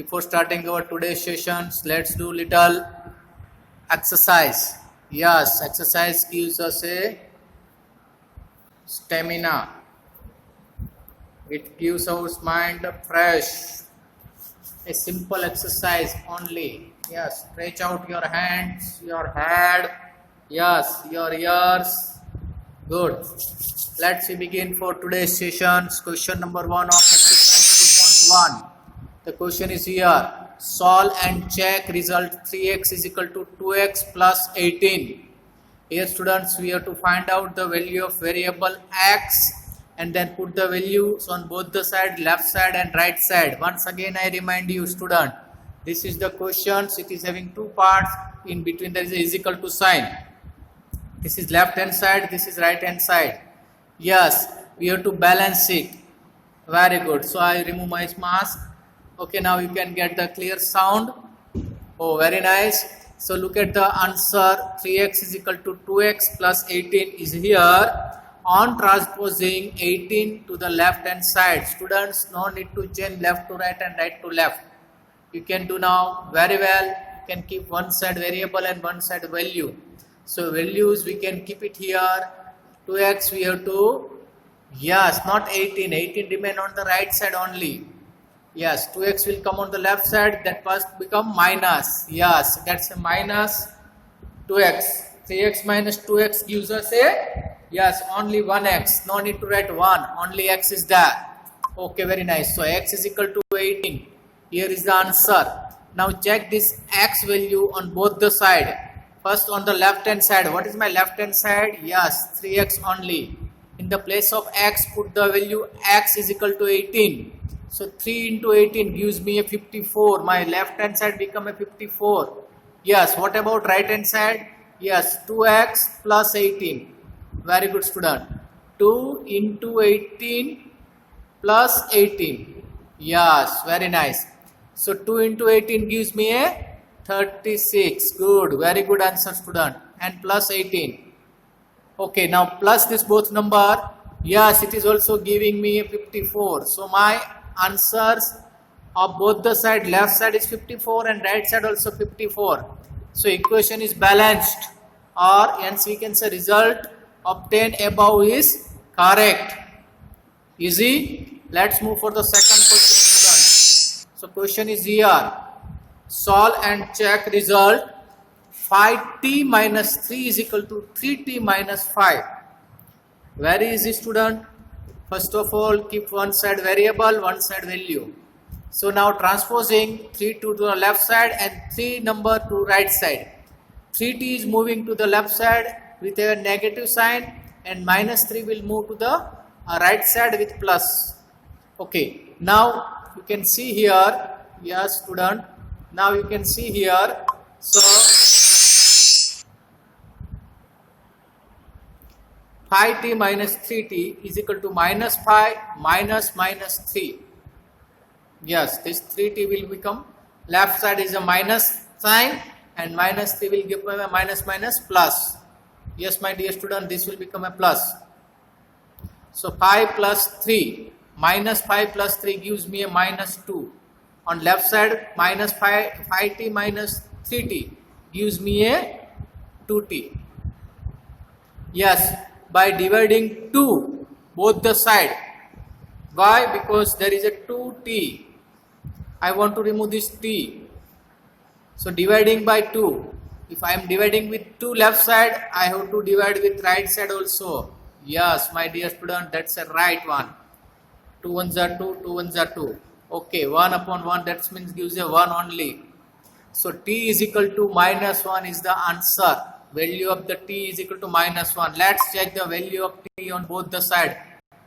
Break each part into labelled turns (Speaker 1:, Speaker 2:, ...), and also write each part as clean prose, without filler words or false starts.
Speaker 1: Before starting our today's sessions, let's do little exercise. Yes, exercise gives us a stamina. It gives our mind fresh. A simple exercise only. Yes, stretch out your hands, your head. Yes, your ears. Good. Let's begin for today's sessions. Question number 1 of exercise 2.1. The question is here. Solve and check result 3x is equal to 2x plus 18. Here students, we have to find out the value of variable x and then put the values on both the side, left side and right side. Once again I remind you student, this is the questions. It is having two parts. In between there is a is equal to sign. This is left hand side, this is right hand side. Yes, we have to balance it. Very good. So I remove my mask. Okay, now you can get the clear sound. Oh, very nice. So look at the answer. 3x is equal to 2x plus 18 is here. On transposing 18 to the left hand side, students, no need to change left to right and right to left. You can do now very well. You can keep one side variable and one side value. So values we can keep it here. 2x we have to, yes, not 18. 18 remain on the right side only. Yes, 2x will come on the left side, that must become minus. Yes, that's a minus 2x. 3x minus 2x gives us a, yes, only 1x. No need to write 1, only x is there. Okay, very nice. So x is equal to 18. Here is the answer. Now check this x value on both the side. First on the left hand side. What is my left hand side? Yes, 3x only. In the place of x, put the value x is equal to 18. So 3 into 18 gives me a 54. My left hand side become a 54. Yes, what about right hand side? Yes, 2x plus 18. Very good student. 2 into 18 plus 18. Yes, very nice. So 2 into 18 gives me a 36. Good, very good answer student. And plus 18. Okay, now plus this both number. Yes, it is also giving me a 54. So my answers of both the side, left side is 54 and right side also 54. So equation is balanced, or hence we can say result obtained above is correct. Easy. Let's move for the second question. So question is here. Solve and check result 5t minus 3 is equal to 3t minus 5. Very easy student. First of all, keep one side variable, one side value. So now transposing 3 to the left side and 3 number to right side. 3t is moving to the left side with a negative sign and minus 3 will move to the right side with plus. Okay, now you can see here, yes student, now you can see here, so 5t minus 3t is equal to minus 5 minus minus 3. Yes, this 3t will become, left side is a minus sign and minus 3 will give a minus minus plus. Yes, my dear student, this will become a plus. So 5 plus 3, minus 5 plus 3 gives me a minus 2. On left side, minus 5t minus 3t gives me a 2t. Yes, by dividing 2 both the side. Why? Because there is a 2t. I want to remove this t. So dividing by 2. If I am dividing with 2 left side, I have to divide with right side also. Yes, my dear student, that's a right one. 2 ones are 2, 2 ones are 2. Okay, 1 upon 1, that means gives a 1 only. So t is equal to minus 1 is the answer. Value of the t is equal to minus 1. Let's check the value of t on both the side.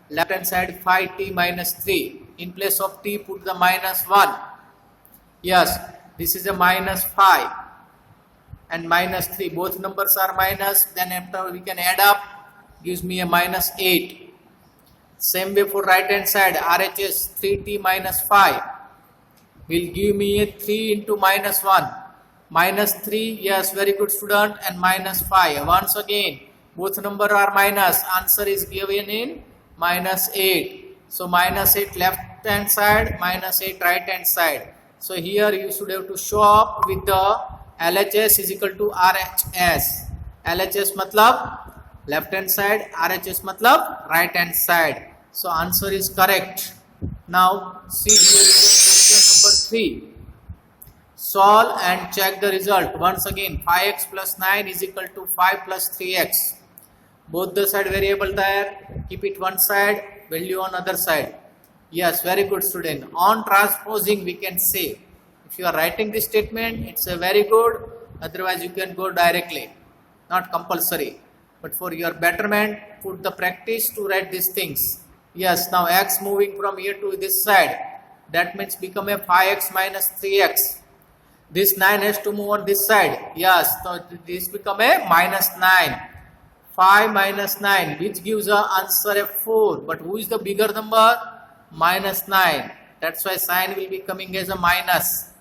Speaker 1: Left hand side 5t minus 3. In place of t put the minus 1. Yes, this is a minus 5 and minus 3. Both numbers are minus. Then after we can add up. Gives me a minus 8. Same way for right hand side. RHS 3t minus 5 will give me a 3 into minus 1. Minus 3, yes, very good student, and minus 5. Once again, both number are minus. Answer is given in minus 8. So minus 8 left hand side, minus 8 right hand side. So here you should have to show up with the LHS is equal to RHS. LHS matlab left hand side, RHS matlab right hand side. So answer is correct. Now see here is question number 3. Solve and check the result. Once again 5x plus 9 is equal to 5 plus 3x. Both the side variable there. Keep it one side, value on other side. Yes, very good student. On transposing we can say. If you are writing this statement, it's a very good. Otherwise you can go directly. Not compulsory. But for your betterment, put the practice to write these things. Yes, now x moving from here to this side. That means become a 5x minus 3x. This 9 has to move on this side. Yes, so this become a minus 9. 5 minus 9, which gives a answer of 4. But who is the bigger number? Minus 9. That's why sign will be coming as a minus.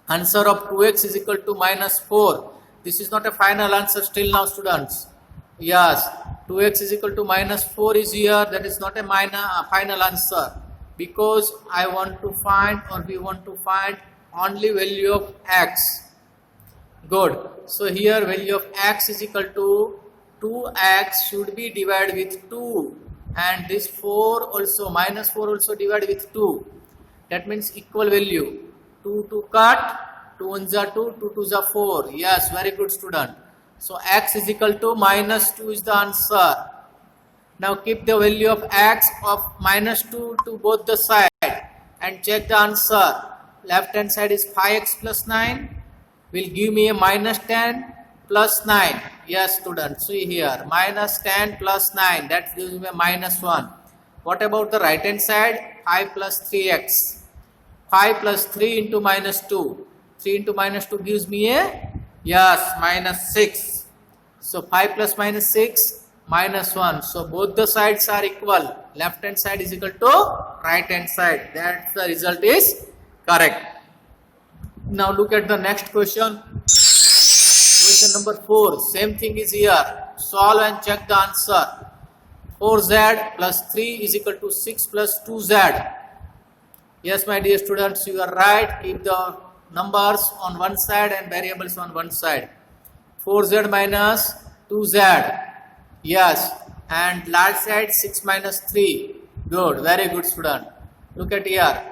Speaker 1: Answer of 2x is equal to minus 4. This is not a final answer still now, students. Yes, 2x is equal to minus 4 is here. That is not a final answer. Because I want to find, or we want to find only value of x. Good. So here value of x is equal to 2x should be divided with 2. And this 4 also, minus 4 also divided with 2. That means equal value. 2 to cut, 2 1s are 2, 2 2s are 4. Yes, very good student. So x is equal to minus 2 is the answer. Now keep the value of x of minus 2 to both the side and check the answer. Left hand side is 5x plus 9 will give me a minus 10 plus 9. Yes, students, see here minus 10 plus 9, that gives me a minus 1. What about the right hand side? 5 plus 3x. 5 plus 3 into minus 2. 3 into minus 2 gives me a, yes, minus 6. So 5 plus minus 6, minus 1. So both the sides are equal. Left hand side is equal to right hand side. That's the result is correct. Now look at the next question. Question number 4. Same thing is here. Solve and check the answer. 4z plus 3 is equal to 6 plus 2z. Yes, my dear students, you are right. Keep the numbers on one side and variables on one side. 4z minus 2z. Yes. And large side 6 minus 3. Good. Very good, student. Look at here.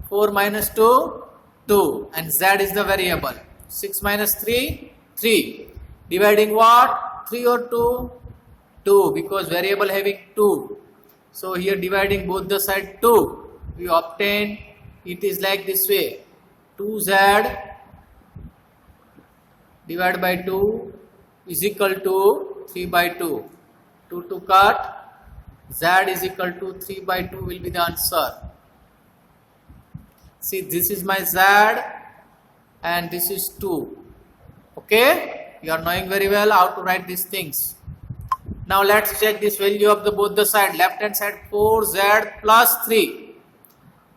Speaker 1: 4 minus 2, 2. And z is the variable. 6 minus 3, 3. Dividing what? 3 or 2? 2. Because variable having 2. So here dividing both the side 2. We obtain, it is like this way. 2z divided by 2 is equal to 3 by 2. 2 to cut. Z is equal to 3 by 2 will be the answer. See, this is my z and this is 2. Okay? You are knowing very well how to write these things. Now let's check this value of the both the side. Left hand side 4z plus 3.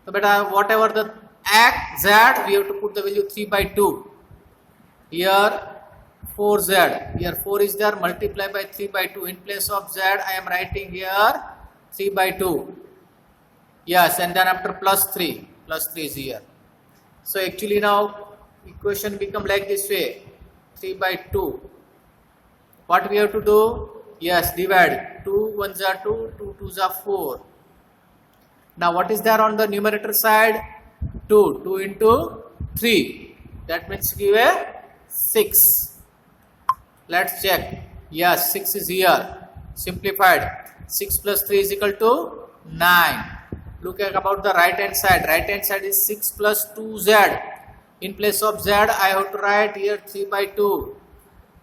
Speaker 1: So beta, whatever the x z, we have to put the value 3 by 2. Here 4z. Here 4 is there, multiply by 3 by 2. In place of z, I am writing here 3 by 2. Yes, and then after plus 3. Plus 3 is here. So actually now equation become like this way. 3 by 2. What we have to do? Yes, divide. 2 1s are 2, 2 2s are 4. Now what is there on the numerator side? 2. 2 into 3. That means give a 6. Let's check. Yes, 6 is here. Simplified. 6 plus 3 is equal to 9. Look at about the right hand side. Right hand side is 6 plus 2z. In place of z, I have to write here 3 by 2.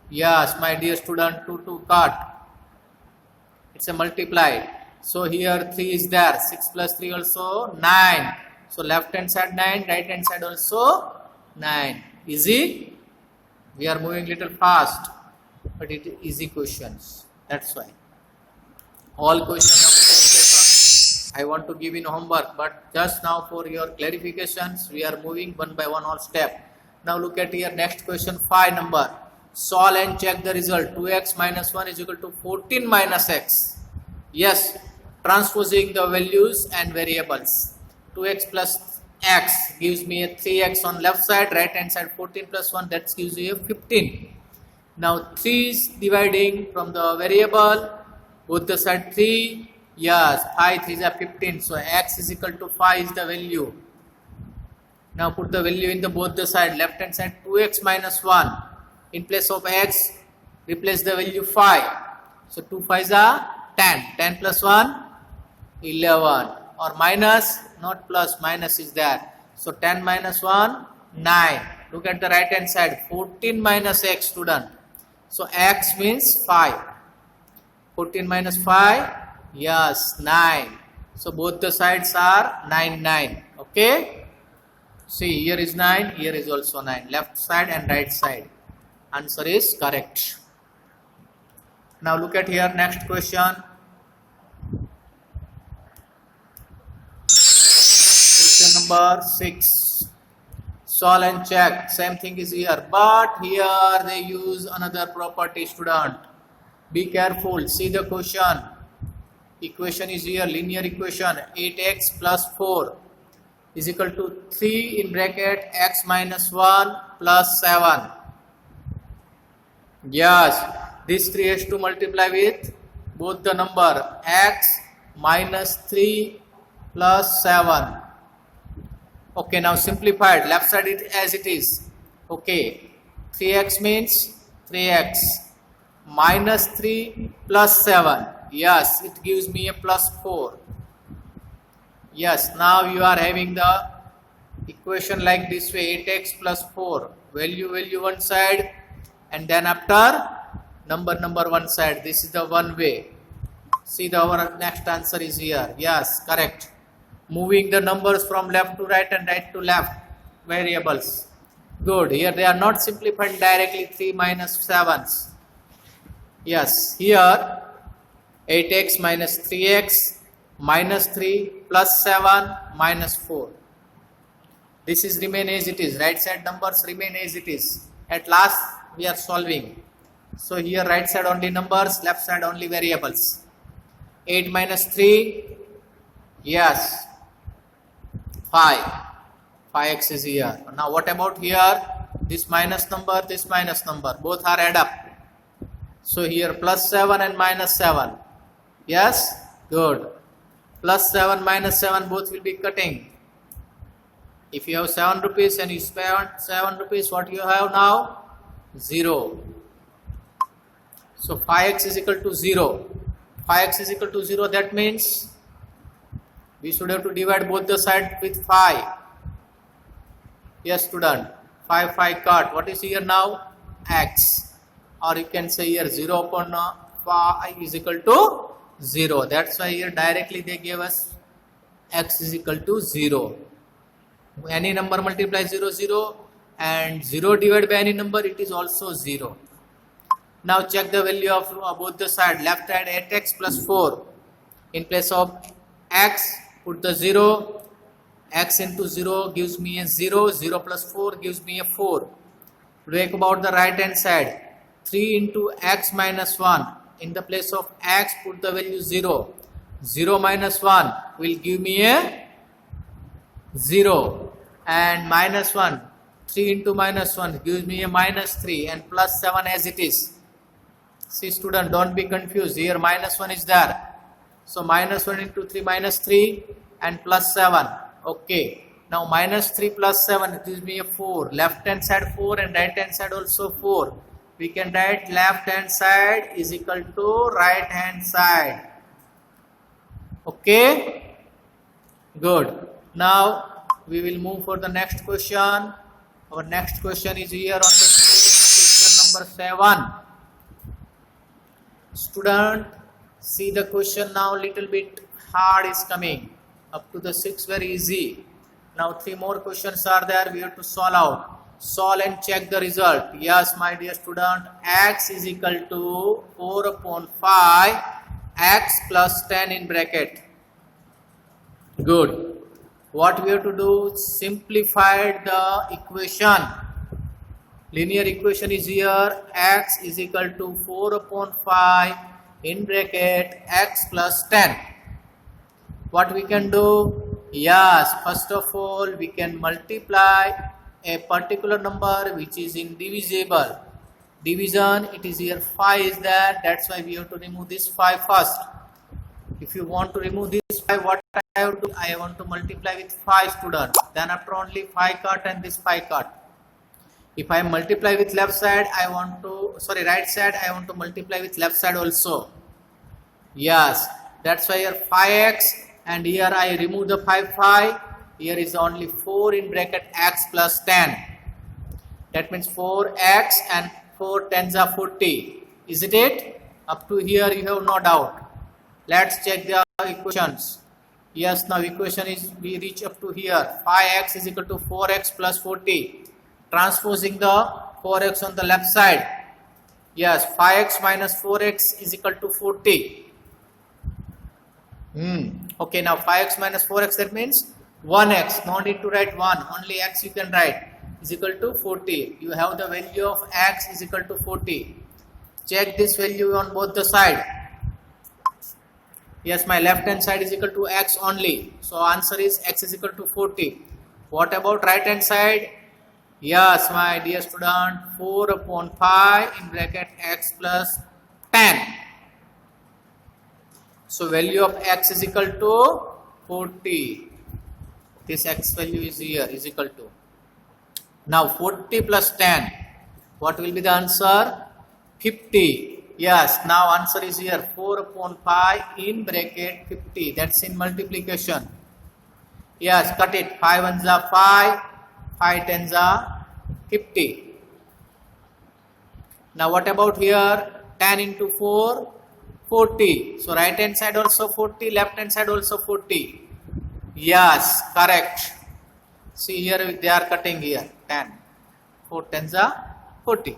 Speaker 1: Yes, my dear student, 2 to cut. It's a multiply. So here 3 is there. 6 plus 3 also 9. So left hand side 9, right hand side also 9. Easy? We are moving little fast. But it is easy questions. That's why. All questions I want to give in homework, but just now for your clarifications, we are moving one by one all step. Now look at here, next question 5 number. Solve and check the result. 2x minus 1 is equal to 14 minus x. Yes, transposing the values and variables. 2x plus x gives me a 3x on left side, right hand side 14 plus 1, that gives you a 15. Now 3 is dividing from the variable, both the side 3, yes, 5 3s are 15, so x is equal to 5 is the value. Now put the value in the both the side, left hand side 2x minus 1, in place of x, replace the value 5, so 2 5s are 10, 10 plus 1, 11, or minus, not plus, minus is there, so 10 minus 1, 9, look at the right hand side, 14 minus x student, so x means 5, 14 minus 5, yes, 9, so both the sides are 9, 9, okay, see here is 9, here is also 9, left side and right side, answer is correct. Now look at here, next question. Question number 6. Solve and check. Same thing is here, but here they use another property, student. Be careful. See the question. Equation is here, linear equation. 8x plus 4 is equal to 3 in bracket x minus 1 plus 7. Yes, this 3 has to multiply with both the number x minus 3 plus 7. Okay, now simplified, left side it as it is. Okay, 3x means 3x minus 3 plus 7. Yes, it gives me a plus 4. Yes, now you are having the equation like this way, 8x plus 4. Value one side, and then after number one side. This is the one way. See, our next answer is here. Yes, correct. Moving the numbers from left to right and right to left variables. Good. Here they are not simplified directly, 3 minus 7s. Yes, here 8x minus 3x minus 3 plus 7 minus 4. This is remain as it is. Right side numbers remain as it is. At last we are solving. So here right side only numbers, left side only variables. 8 minus 3, yes, 5. 5x is here. Now what about here? This minus number, both are add up. So here plus 7 and minus 7. Yes, good. Plus 7 minus 7 both will be cutting. If you have 7 rupees and you spend 7 rupees, what you have now? 0. So 5x is equal to 0. 5x is equal to 0, that means we should have to divide both the sides with 5. Yes, student. 5 cut. What is here now? X. Or you can say here 0 upon 5 is equal to 0. That's why here directly they gave us x is equal to 0. Any number multiply 0, 0, and 0 divided by any number, it is also 0. Now check the value of both the side. Left side 8x plus 4. In place of x, put the 0. X into 0 gives me a 0. 0 plus 4 gives me a 4. Break about the right hand side. 3 into x minus 1. In the place of x, put the value 0. 0 minus 1 will give me a 0. And minus 1. 3 into minus 1 gives me a minus 3. And plus 7 as it is. See, student, don't be confused. Here minus 1 is there. So minus 1 into 3 minus 3 and plus 7. Okay. Now minus 3 plus 7 gives me a 4. Left hand side 4 and right hand side also 4. We can write left hand side is equal to right hand side. Okay. Good. Now we will move for the next question. Our next question is here on the screen, question number 7. Student, see the question now, little bit hard is coming. Up to the 6 very easy. Now 3 more questions are there, we have to solve out. Solve and check the result. Yes, my dear student, x is equal to 4 upon 5 x plus 10 in bracket. Good. What we have to do? Simplify the equation. Linear equation is here. X is equal to 4 upon 5 in bracket x plus 10. What we can do? Yes, first of all, we can multiply a particular number which is indivisible. Division, it is here 5 is there, that's why we have to remove this 5 first. If you want to remove this 5, what I have to do? I want to multiply with 5 students. Then after only 5 cut and this 5 cut. If I multiply with left side, right side, I want to multiply with left side also. Yes, that's why here 5x and here I remove the 5. Here is only 4 in bracket x plus 10. That means 4x and 4 tens are 40. Isn't it? Up to here you have no doubt. Let's check the equations. Yes, now equation is we reach up to here. 5x is equal to 4x plus 40. Transposing the 4x on the left side. Yes, 5x minus 4x is equal to 40. Okay, now 5x minus 4x, that means 1x. No need to write 1. Only x you can write. Is equal to 40. You have the value of x is equal to 40. Check this value on both the side. Yes, my left hand side is equal to x only. So answer is x is equal to 40. What about right hand side? Yes, my dear student, 4 upon 5 in bracket x plus 10. So value of x is equal to 40. This x value is here is equal to. Now 40 plus 10. What will be the answer? 50. Yes, now answer is here 4 upon 5 in bracket 50. That's in multiplication. Yes, cut it. 5 ones are 5. 5 tens are 50. Now what about here? 10 into 4, 40. So right hand side also 40, left hand side also 40. Yes, correct. See here they are cutting here 10. 4 tens are 40.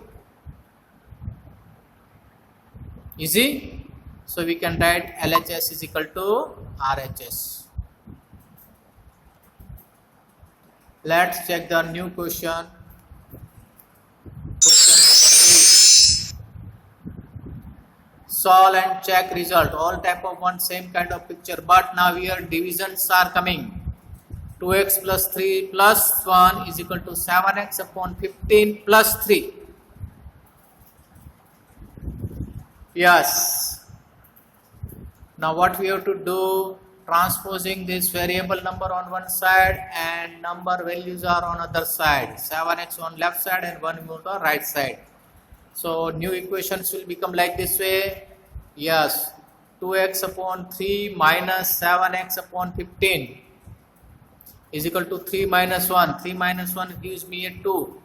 Speaker 1: Easy? So we can write LHS is equal to RHS. Let's check the new question. Question 8. Solve and check result. All type of one same kind of picture, but now here divisions are coming. 2x plus 3 plus 1 is equal to 7x upon 15 plus 3. Yes. Now what we have to do? Transposing this variable number on one side and number values are on other side. 7x on left side and 1 on the right side. So new equations will become like this way. Yes. 2x upon 3 minus 7x upon 15 is equal to 3 minus 1. 3 minus 1 gives me a 2.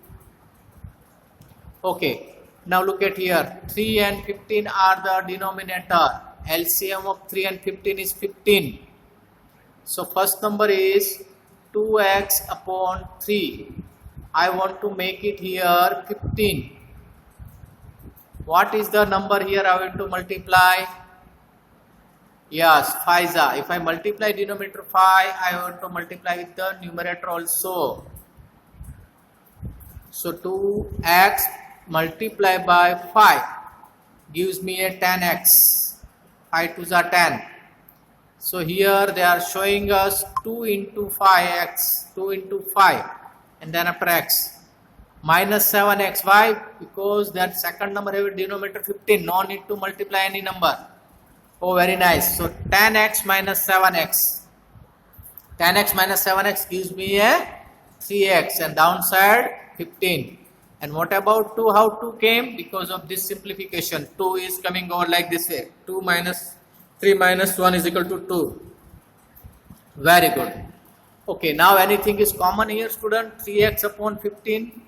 Speaker 1: Okay. Now look at here. 3 and 15 are the denominator. LCM of 3 and 15 is 15. So first number is 2x upon 3. I want to make it here 15. What is the number here I want to multiply? Yes, 5. If I multiply denominator 5, I want to multiply with the numerator also. So 2x multiplied by 5 gives me a 10x. 5 2s are 10. So here they are showing us 2 into 5x, 2 into 5 and then after x minus 7x. Why? Because that second number have a denominator 15, no need to multiply any number. Oh, very nice. So 10x minus 7x. 10x minus 7x gives me a 3x and downside 15. And what about 2? How 2 came? Because of this simplification. 2 is coming over like this way. 2 minus 3 minus 1 is equal to 2. Very good. Okay, now anything is common here, student? 3x upon 15.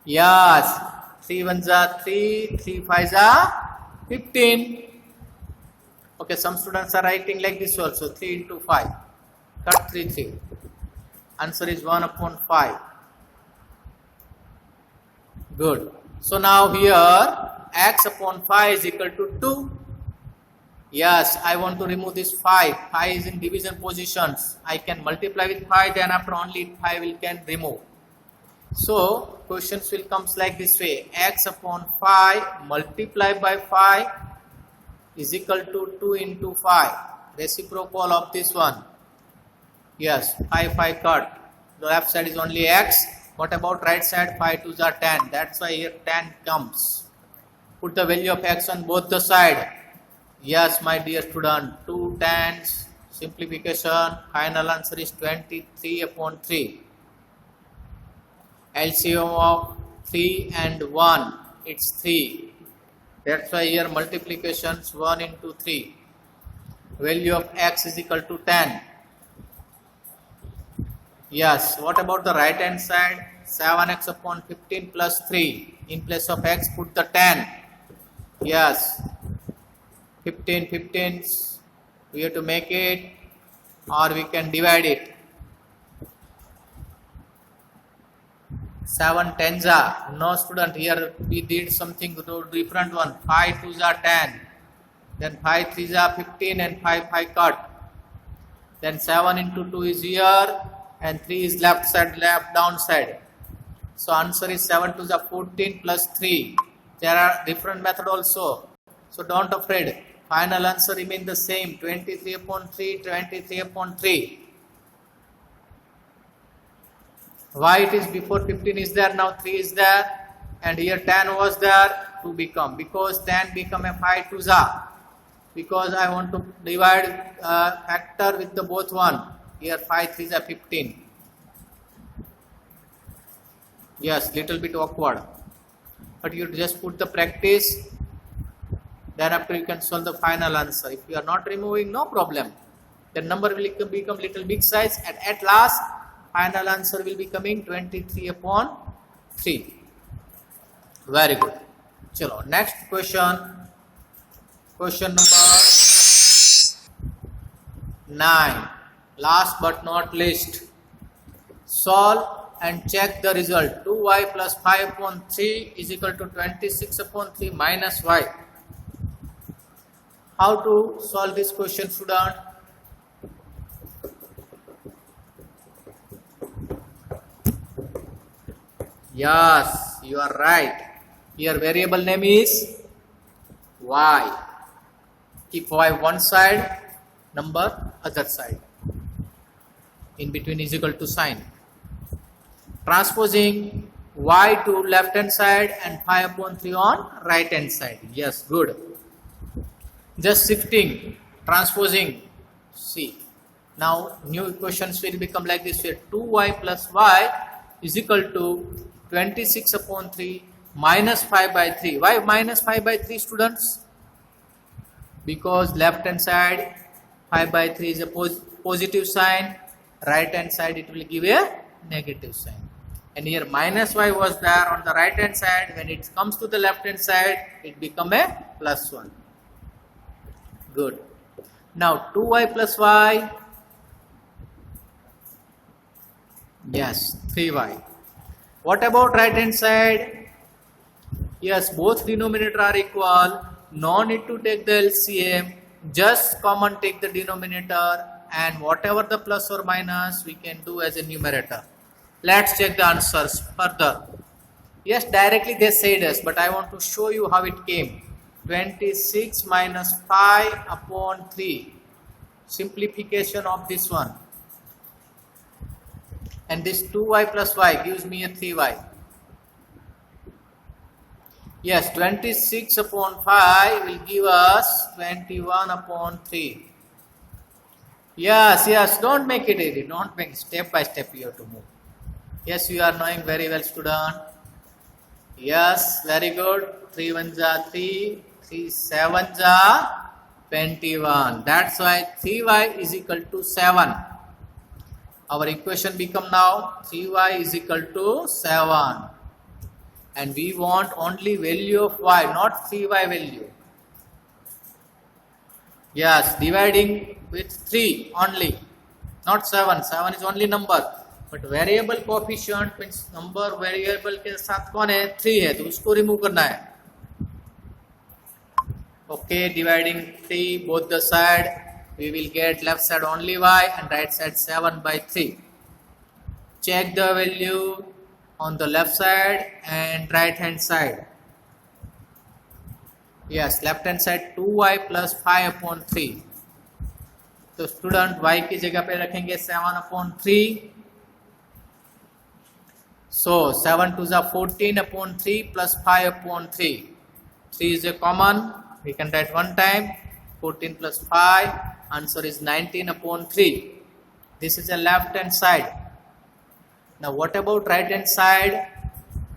Speaker 1: Yes. 3 1s are 3, 3 5s are 15. Okay, some students are writing like this also. 3 into 5. Cut 3, 3. Answer is 1 upon 5. Good. So now here x upon 5 is equal to 2. Yes, I want to remove this 5. 5 is in division positions. I can multiply with 5, then after only 5 will can remove. So questions will comes like this way. X upon 5 multiplied by 5 is equal to 2 into 5. Reciprocal of this one. Yes, 5 cut. The left side is only x. What about right side? 5 2s are 10. That's why here 10 comes. Put the value of x on both the side. Yes, my dear student, 2 tens. Simplification. Final answer is 23 upon 3. LCM of 3 and 1. It's 3. That's why here multiplications 1 into 3. Value of x is equal to 10. Yes, what about the right hand side? 7x upon 15 plus 3. In place of x, put the 10. Yes, 15 15s. We have to make it, or we can divide it. 7 10s are. No student, here we did something different one. 5 2s are 10. Then 5 3s are 15 and 5 cut. Then 7 into 2 is here and 3 is left side, left down side. So answer is 7 2s are 14 plus 3. There are different method also. So don't afraid. Final answer remain the same. 23 upon 3, 23 upon 3. Why it is before 15 is there, now 3 is there, and here 10 was there, 2 become, because 10 become a 5 2s are, because I want to divide factor with the both one. Here 5 3s are 15. Yes, little bit awkward, but you just put the practice, then after you can solve the final answer. If you are not removing, no problem, the number will become little big size, and at last final answer will be coming 23 upon 3. Very good. Chalo, next question. Question number 9. Last but not least. Solve and check the result. 2y plus 5 upon 3 is equal to 26 upon 3 minus y. How to solve this question, student? Yes, you are right. Here variable name is y. Keep y one side, number other side. In between is equal to sign. Transposing y to left hand side and 5 upon 3 on right hand side. Yes, good. Just shifting, transposing. See. Now new equations will become like this. Here 2y plus y is equal to 26 upon 3 minus 5 by 3. Why minus 5 by 3, students? Because left hand side 5 by 3 is a positive sign, right hand side it will give a negative sign. And here minus y was there on the right hand side. When it comes to the left hand side, it become a plus 1. Good. Now 2y plus y. Yes, 3y. What about right hand side? Yes, both denominator are equal. No need to take the LCM. Just common take the denominator, and whatever the plus or minus we can do as a numerator. Let's check the answers further. Yes, directly they said us, but I want to show you how it came. 26 minus 5 upon 3. Simplification of this one. And this 2y plus y gives me a 3y. Yes, 26 upon 5 will give us 21 upon 3. Yes, don't make it easy. Don't make it step by step you have to move. Yes, you are knowing very well, student. Yes, very good. 3 1s are 3, 3 7s are 21. That's why 3y is equal to 7. Our equation become now 3y is equal to 7. And we want only value of y, not 3y value. Yes, dividing with 3 only, not 7. 7 is only number. But variable coefficient means number variable के साथ कौन है 3 है, तो उसको remove करना है. Okay, dividing 3 both the side, we will get left side only y and right side 7 by 3. Check the value on the left side and right hand side. Yes, left hand side 2y plus 5 upon 3. तो student y की जगह पे रखेंगे 7/3. So 7 to the 14/3 plus 5/3. 3 is a common. We can write one time. 14 plus 5. Answer is 19/3. This is the left hand side. Now what about right hand side?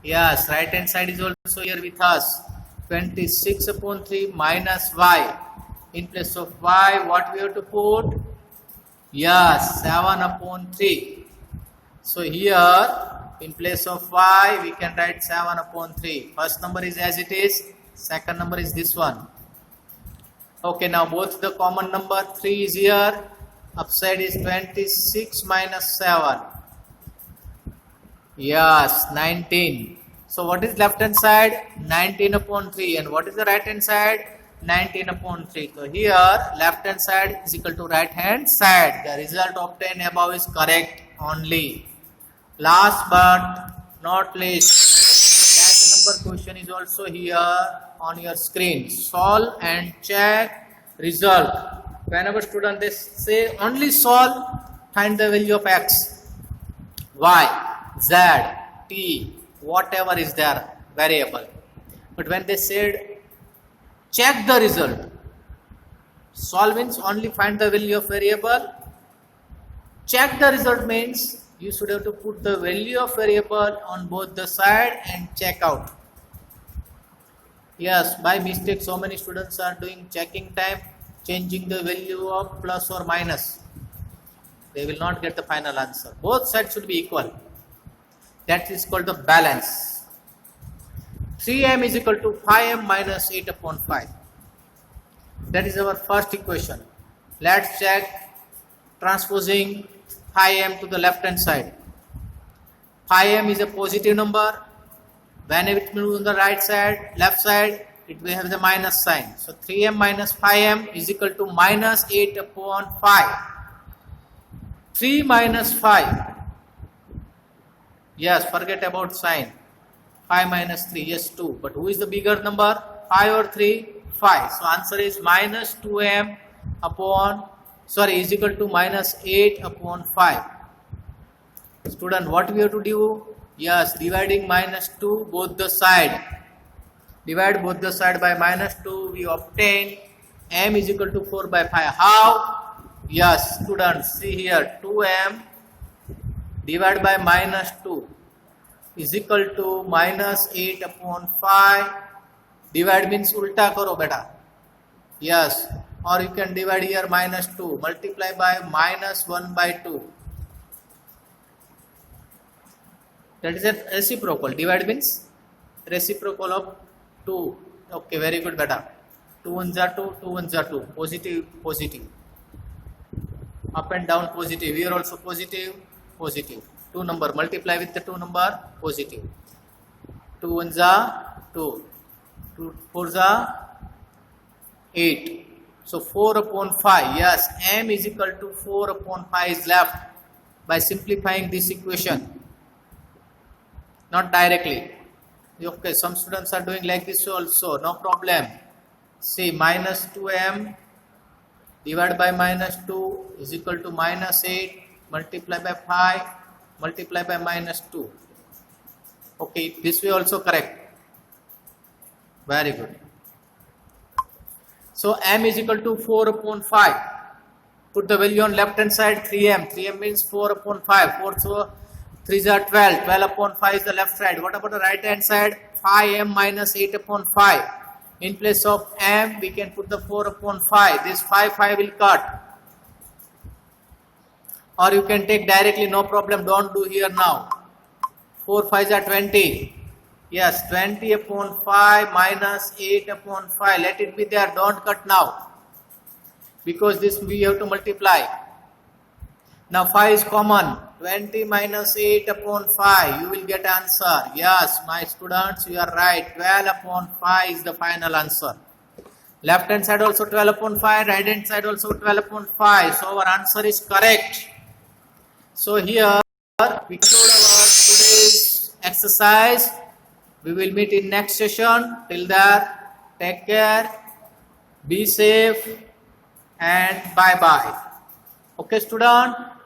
Speaker 1: Yes, right hand side is also here with us. 26/3 minus y. In place of y, what we have to put? Yes, 7/3. So here, in place of y, we can write 7/3. First number is as it is. Second number is this one. Okay, now both the common number 3 is here. Upside is 26 minus 7. Yes, 19. So what is left hand side? 19/3. And what is the right hand side? 19/3. So here left hand side is equal to right hand side. The result obtained above is correct only. Last but not least, that number question is also here on your screen. Solve and check result. Whenever student they say only solve, find the value of x, y, z, t, whatever is there variable. But when they said check the result, solve means only find the value of variable. Check the result means you should have to put the value of variable on both the side and check out. Yes, by mistake so many students are doing checking time, changing the value of plus or minus. They will not get the final answer. Both sides should be equal. That is called the balance. 3m is equal to 5m minus 8/5. That is our first equation. Let's check transposing 5m to the left hand side. 5m is a positive number. Whenever it moves on the right side, left side, it will have the minus sign. So 3m minus 5m is equal to minus 8/5. 3 minus 5. Yes, forget about sign. 5 minus 3, yes 2. But who is the bigger number? 5 or 3? 5. So answer is minus 2m is equal to minus 8/5. Student, what we have to do? Yes, dividing minus 2 both the side. Divide both the side by minus 2. We obtain m is equal to 4/5. How? Yes, students, see here 2m divided by minus 2 is equal to minus 8/5. Divide means ulta karo beta. Yes, or you can divide here minus 2. Multiply by minus 1/2. That is a reciprocal. Divide means reciprocal of 2. Okay, very good beta. 2 ones are 2, 2 ones are 2. Positive, positive. Up and down positive. Here also positive, positive. 2 number. Multiply with the 2 number, positive. 2 ones are 2. 2 fours are 8. So 4/5. Yes, m is equal to 4/5 is left by simplifying this equation. Not directly. Okay, some students are doing like this also. No problem. See, minus 2m divided by minus 2 is equal to minus 8. Multiply by 5. Multiply by minus 2. Okay, this way also correct. Very good. So m is equal to 4/5. Put the value on left hand side 3m. 3m means 4/5. 4 so 3s are 12. 12/5 is the left side. What about the right hand side? 5m minus 8/5. In place of m, we can put the 4/5. This 5 will cut. Or you can take directly, no problem. Don't do here now. 4 5s are 20. Yes, 20/5 minus 8/5. Let it be there. Don't cut now. Because this we have to multiply. Now 5 is common. 20 minus 8/5. You will get answer. Yes, my students, you are right. 12/5 is the final answer. Left hand side also 12/5. Right hand side also 12/5. So our answer is correct. So here we conclude our today's exercise. We will meet in next session. Till that, take care, be safe, and bye bye. Okay, student.